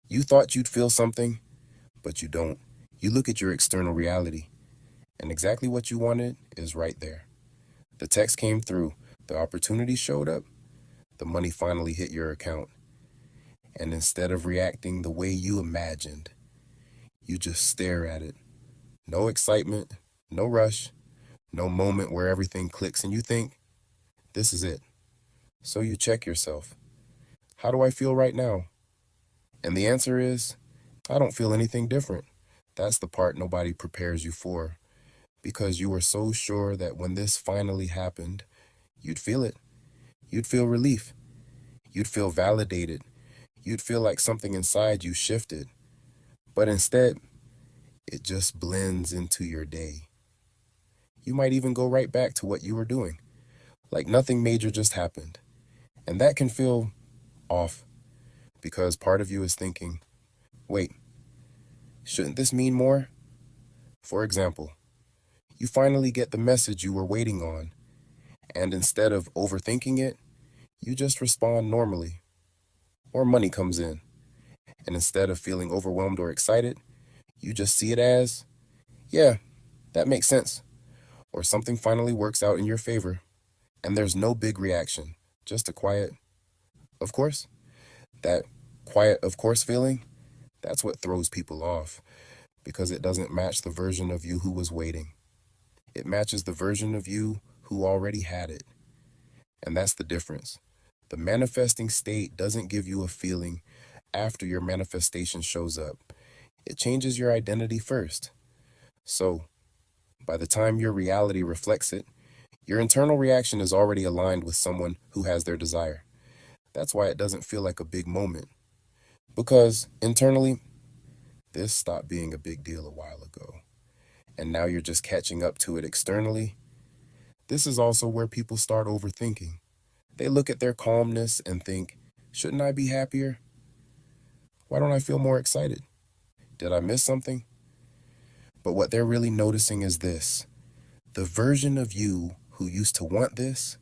You thought you'd feel something, but you don't. You look at your external reality, and exactly what you wanted is right there. The text came through, the opportunity showed up, the money finally hit your account. And instead of reacting the way you imagined, you just stare at it. No excitement, no rush, no moment where everything clicks and you think, this is it. So you check yourself. How do I feel right now? And the answer is, I don't feel anything different. That's the part nobody prepares you for, because you were so sure that when this finally happened, you'd feel it. You'd feel relief. You'd feel validated. You'd feel like something inside you shifted. But instead, it just blends into your day. You might even go right back to what you were doing, like nothing major just happened. And that can feel off, because part of you is thinking, wait, shouldn't this mean more? For example, you finally get the message you were waiting on, and instead of overthinking it, you just respond normally. Or money comes in, and instead of feeling overwhelmed or excited, you just see it as, yeah, that makes sense. Or something finally works out in your favor, and there's no big reaction, just a quiet, of course. That quiet, of course feeling, that's what throws people off, because it doesn't match the version of you who was waiting. It matches the version of you who already had it. And that's the difference. The manifesting state doesn't give you a feeling after your manifestation shows up. It changes your identity first. So, by the time your reality reflects it, your internal reaction is already aligned with someone who has their desire. That's why it doesn't feel like a big moment. Because internally, this stopped being a big deal a while ago. And now you're just catching up to it externally. This is also where people start overthinking. They look at their calmness and think, shouldn't I be happier? Why don't I feel more excited? Did I miss something? But what they're really noticing is this: the version of you who used to want this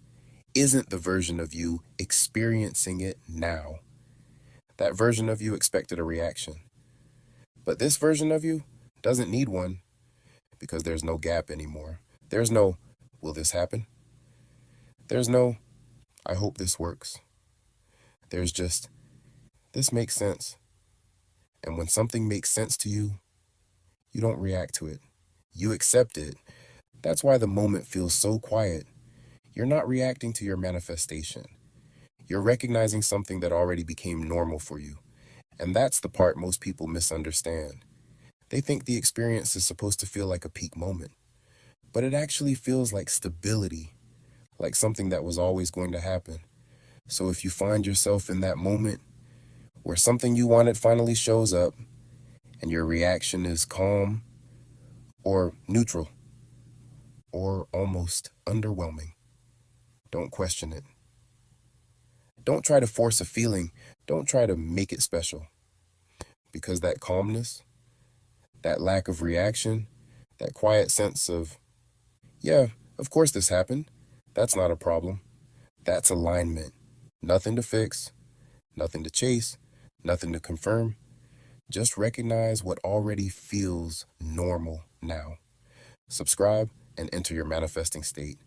isn't the version of you experiencing it now. That version of you expected a reaction. But this version of you doesn't need one, because there's no gap anymore. There's no, will this happen? There's no, I hope this works. There's just, this makes sense. And when something makes sense to you, you don't react to it. You accept it. That's why the moment feels so quiet. You're not reacting to your manifestation. You're recognizing something that already became normal for you. And that's the part most people misunderstand. They think the experience is supposed to feel like a peak moment, but it actually feels like stability, like something that was always going to happen. So if you find yourself in that moment where something you wanted finally shows up and your reaction is calm or neutral or almost underwhelming, don't question it. Don't try to force a feeling. Don't try to make it special, because that calmness, that lack of reaction, that quiet sense of, yeah, of course this happened. That's not a problem. That's alignment. Nothing to fix, nothing to chase, nothing to confirm. Just recognize what already feels normal now. Subscribe and enter your manifesting state.